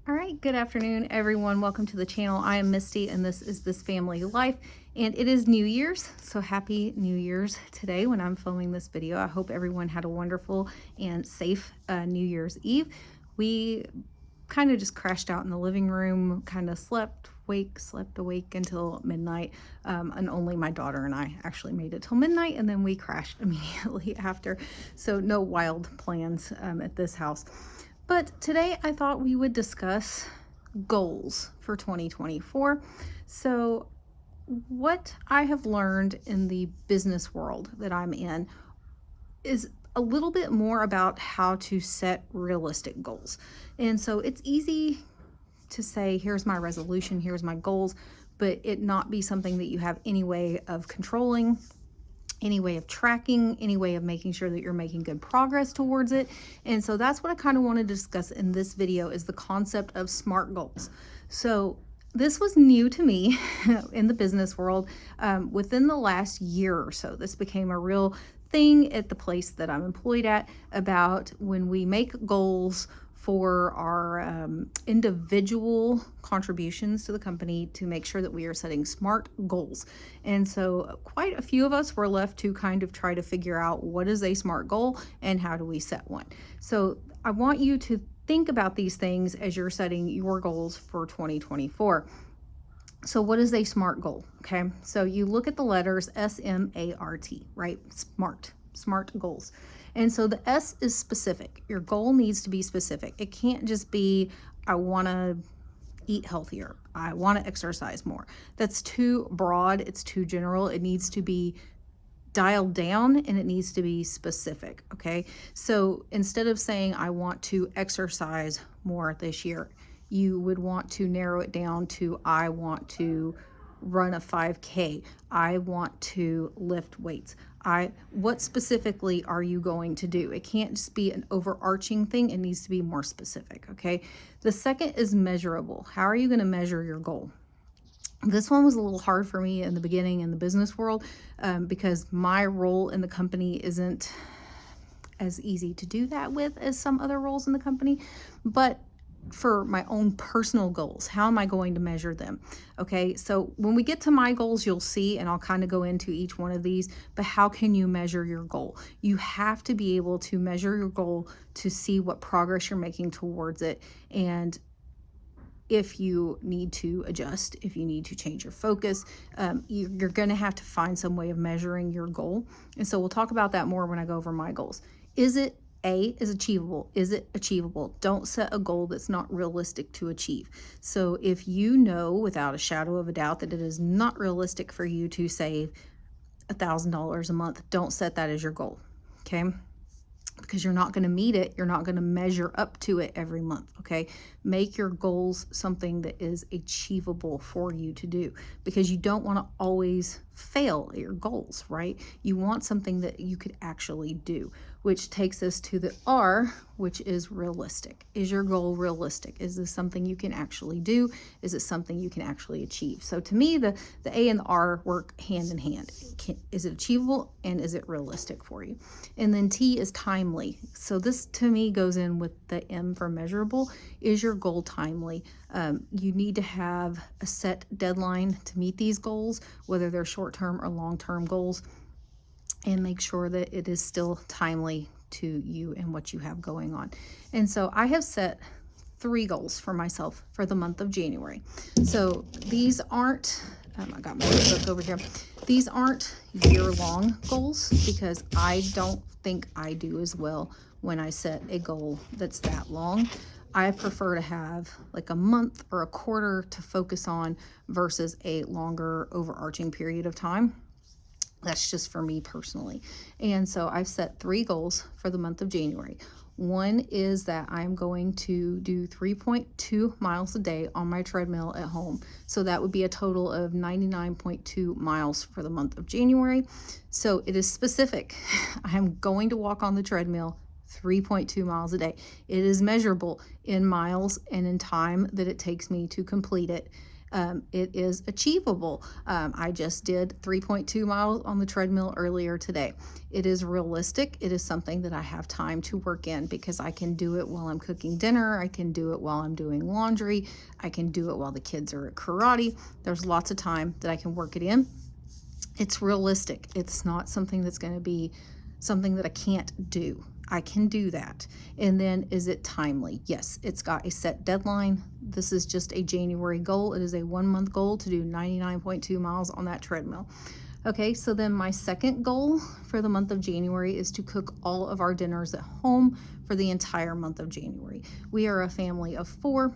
All right, good afternoon, everyone. Welcome to the channel. I am Misty, and this is This Family Life, and it is New Year's, so happy New Year's today when I'm filming this video. I hope everyone had a wonderful and safe New Year's Eve. We kind of just crashed out in the living room, kind of slept awake until midnight, and only my daughter and I actually made it till midnight, and then we crashed immediately after, so no wild plans at this house. But today I thought we would discuss goals for 2024. So what I have learned in the business world that I'm in is a little bit more about how to set realistic goals. And so it's easy to say, here's my resolution, here's my goals, but it not be something that you have any way of controlling, any way of tracking, any way of making sure that you're making good progress towards it. And so that's what I kind of want to discuss in this video, is the concept of SMART goals. So this was new to me in the business world within the last year or so. This became a real thing at the place that I'm employed at, about when we make goals for our individual contributions to the company, to make sure that we are setting SMART goals. And so quite a few of us were left to kind of try to figure out what is a SMART goal and how do we set one. So I want you to think about these things as you're setting your goals for 2024. So what is a SMART goal? Okay, so you look at the letters S-M-A-R-T, right? SMART goals. And so the S is specific. Your goal needs to be specific. It can't just be, I want to eat healthier, I want to exercise more. That's too broad, it's too general. It needs to be dialed down and it needs to be specific, okay? So instead of saying, I want to exercise more this year, you would want to narrow it down to, I want to run a 5K, I want to lift weights. What specifically are you going to do? It can't just be an overarching thing. It needs to be more specific, okay? The second is measurable. How are you going to measure your goal? This one was a little hard for me in the beginning in the business world because my role in the company isn't as easy to do that with as some other roles in the company. But for my own personal goals, how am I going to measure them? Okay, so when we get to my goals, you'll see, and I'll kind of go into each one of these, but how can you measure your goal? You have to be able to measure your goal to see what progress you're making towards it, and if you need to adjust, if you need to change your focus, you're going to have to find some way of measuring your goal. And so we'll talk about that more when I go over my goals. Is it is achievable? Is it achievable? Don't set a goal that's not realistic to achieve. So if you know without a shadow of a doubt that it is not realistic for you to save $1,000 a month, don't set that as your goal, okay? Because you're not going to meet it. You're not going to measure up to it every month, okay? Make your goals something that is achievable for you to do, because you don't want to always fail at your goals, right? You want something that you could actually do, which takes us to the R, which is realistic. Is your goal realistic? Is this something you can actually do? Is it something you can actually achieve? So to me, the A and the R work hand in hand. Is it achievable, and is it realistic for you? And then T is timely. So this to me goes in with the M for measurable. Is your goal timely? You need to have a set deadline to meet these goals, whether they're short-term or long-term goals, and make sure that it is still timely to you and what you have going on. And so I have set 3 goals for myself for the month of January. So these aren't, I got my book over here. These aren't year-long goals, because I don't think I do as well when I set a goal that's that long. I prefer to have like a month or a quarter to focus on versus a longer overarching period of time. That's just for me personally. And so I've set 3 goals for the month of January. One is that I'm going to do 3.2 miles a day on my treadmill at home. So that would be a total of 99.2 miles for the month of January. So it is specific. I'm going to walk on the treadmill 3.2 miles a day. It is measurable in miles and in time that it takes me to complete it. It is achievable. I just did 3.2 miles on the treadmill earlier today. It is realistic. It is something that I have time to work in because I can do it while I'm cooking dinner. I can do it while I'm doing laundry. I can do it while the kids are at karate. There's lots of time that I can work it in. It's realistic. It's not something that's going to be something that I can't do. I can do that. And then, is it timely? Yes, it's got a set deadline. This is just a January goal. It is a 1-month goal to do 99.2 miles on that treadmill. Okay, so then my second goal for the month of January is to cook all of our dinners at home for the entire month of January. We are a family of 4.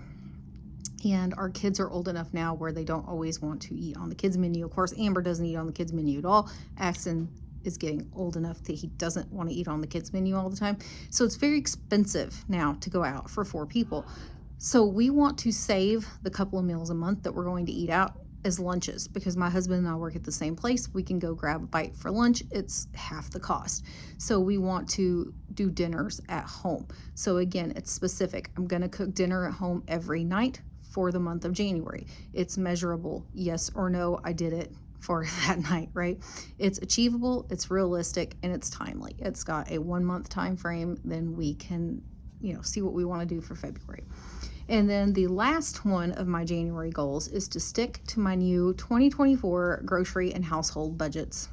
And our kids are old enough now where they don't always want to eat on the kids menu. Of course, Amber doesn't eat on the kids menu at all. Axon is getting old enough that he doesn't want to eat on the kids menu all the time. So it's very expensive now to go out for 4 people. So we want to save the couple of meals a month that we're going to eat out as lunches, because my husband and I work at the same place. We can go grab a bite for lunch. It's half the cost. So we want to do dinners at home. So again, it's specific. I'm going to cook dinner at home every night for the month of January. It's measurable. Yes or no, I did it for that night, right? It's achievable, it's realistic, and it's timely. It's got a 1-month time frame. Then we can, see what we want to do for February. And then the last one of my January goals is to stick to my new 2024 grocery and household budgets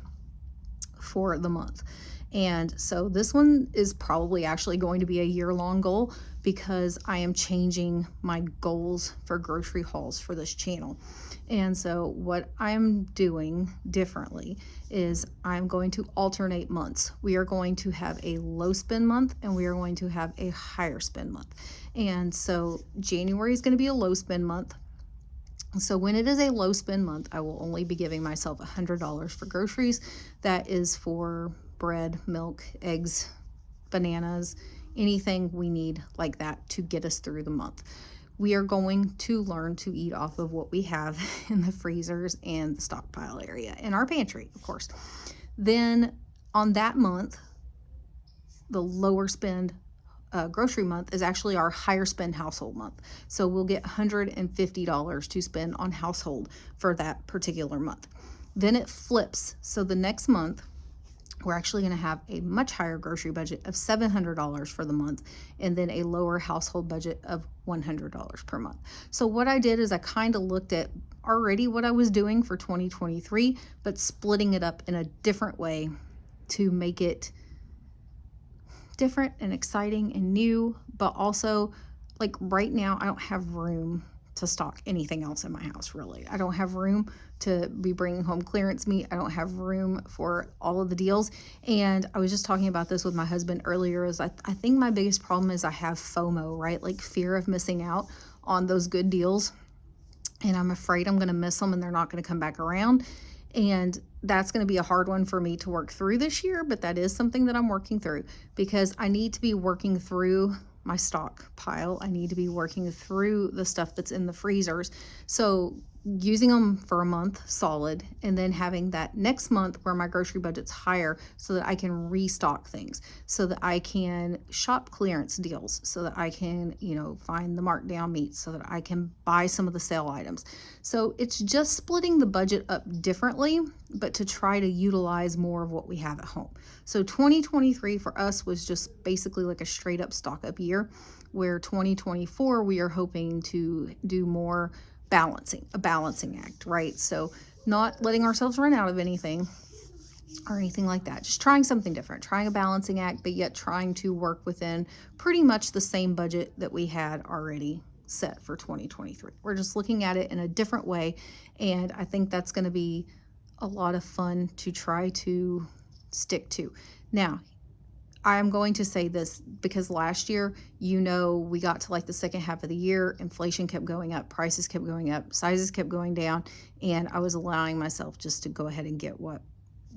for the month. And so this one is probably actually going to be a year-long goal, because I am changing my goals for grocery hauls for this channel. And so what I'm doing differently is I'm going to alternate months. We are going to have a low spend month, and we are going to have a higher spend month. And so January is going to be a low spend month. So when it is a low spend month, I will only be giving myself $100 for groceries. That is for bread, milk, eggs, bananas, anything we need like that to get us through the month. We are going to learn to eat off of what we have in the freezers and the stockpile area in our pantry, of course. Then on that month, the lower spend grocery month is actually our higher spend household month. So we'll get $150 to spend on household for that particular month. Then it flips. So the next month, we're actually going to have a much higher grocery budget of $700 for the month, and then a lower household budget of $100 per month. So what I did is I kind of looked at already what I was doing for 2023, but splitting it up in a different way to make it different and exciting and new. But also, like right now, I don't have room to stock anything else in my house, really. I don't have room to be bringing home clearance meat. I don't have room for all of the deals. And I was just talking about this with my husband earlier, is I think my biggest problem is I have FOMO, right? Like fear of missing out on those good deals. And I'm afraid I'm going to miss them and they're not going to come back around. And that's going to be a hard one for me to work through this year, but that is something that I'm working through, because I need to be working through my stockpile. I need to be working through the stuff that's in the freezers. So using them for a month solid, and then having that next month where my grocery budget's higher, so that I can restock things, so that I can shop clearance deals, so that I can, find the markdown meat, so that I can buy some of the sale items. So it's just splitting the budget up differently, but to try to utilize more of what we have at home. So 2023 for us was just basically like a straight up stock up year, where 2024 we are hoping to do more a balancing act, right? So not letting ourselves run out of anything or anything like that. Just trying something different, trying a balancing act, but yet trying to work within pretty much the same budget that we had already set for 2023. We're just looking at it in a different way, and I think that's going to be a lot of fun to try to stick to. Now, I'm going to say this because last year, we got to like the second half of the year, inflation kept going up, prices kept going up, sizes kept going down, and I was allowing myself just to go ahead and get what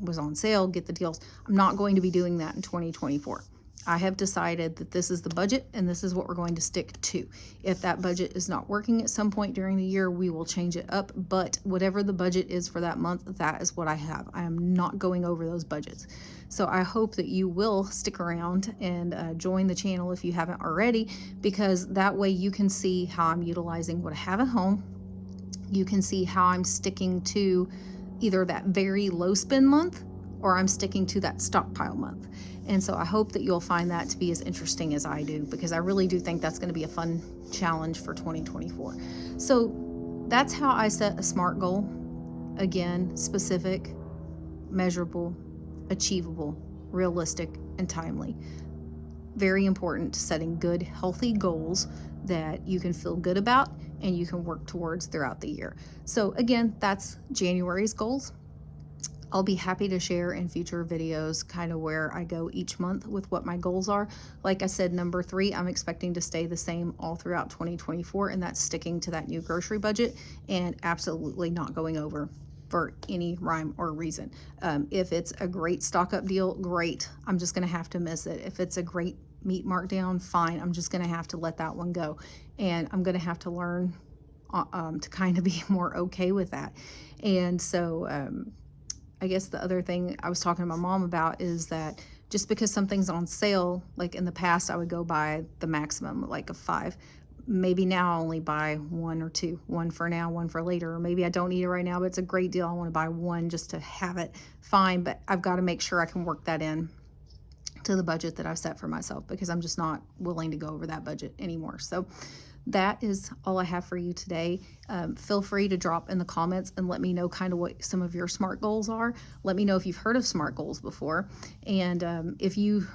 was on sale, get the deals. I'm not going to be doing that in 2024. I have decided that this is the budget and this is what we're going to stick to. If that budget is not working at some point during the year, we will change it up. But whatever the budget is for that month, that is what I have. I am not going over those budgets. So I hope that you will stick around and join the channel if you haven't already, because that way you can see how I'm utilizing what I have at home you can see how I'm sticking to either that very low spend month or I'm sticking to that stockpile month. And so I hope that you'll find that to be as interesting as I do, because I really do think that's going to be a fun challenge for 2024. So that's how I set a SMART goal. Again, specific, measurable, achievable, realistic, and timely. Very important, setting good, healthy goals that you can feel good about and you can work towards throughout the year. So again, that's January's goals. I'll be happy to share in future videos kind of where I go each month with what my goals are. Like I said, number 3, I'm expecting to stay the same all throughout 2024, and that's sticking to that new grocery budget and absolutely not going over for any rhyme or reason. If it's a great stock up deal, great. I'm just going to have to miss it. If it's a great meat markdown, fine. I'm just going to have to let that one go. And I'm going to have to learn to kind of be more okay with that. And so, I guess the other thing I was talking to my mom about is that just because something's on sale, like in the past, I would go buy the maximum, like of 5. Maybe now I only buy 1 or 2, one for now, one for later, or maybe I don't need it right now, but it's a great deal. I want to buy 1 just to have it. Fine, but I've got to make sure I can work that in to the budget that I've set for myself, because I'm just not willing to go over that budget anymore. So that is all I have for you today. Feel free to drop in the comments and let me know kind of what some of your SMART goals are. Let me know if you've heard of SMART goals before. And if you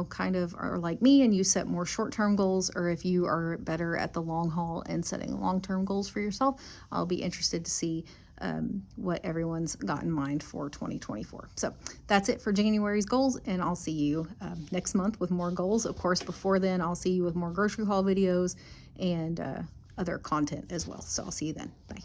kind of are like me and you set more short-term goals, or if you are better at the long haul and setting long-term goals for yourself, I'll be interested to see what everyone's got in mind for 2024. So that's it for January's goals, and I'll see you next month with more goals. Of course, before then, I'll see you with more grocery haul videos and other content as well. So I'll see you then. Bye.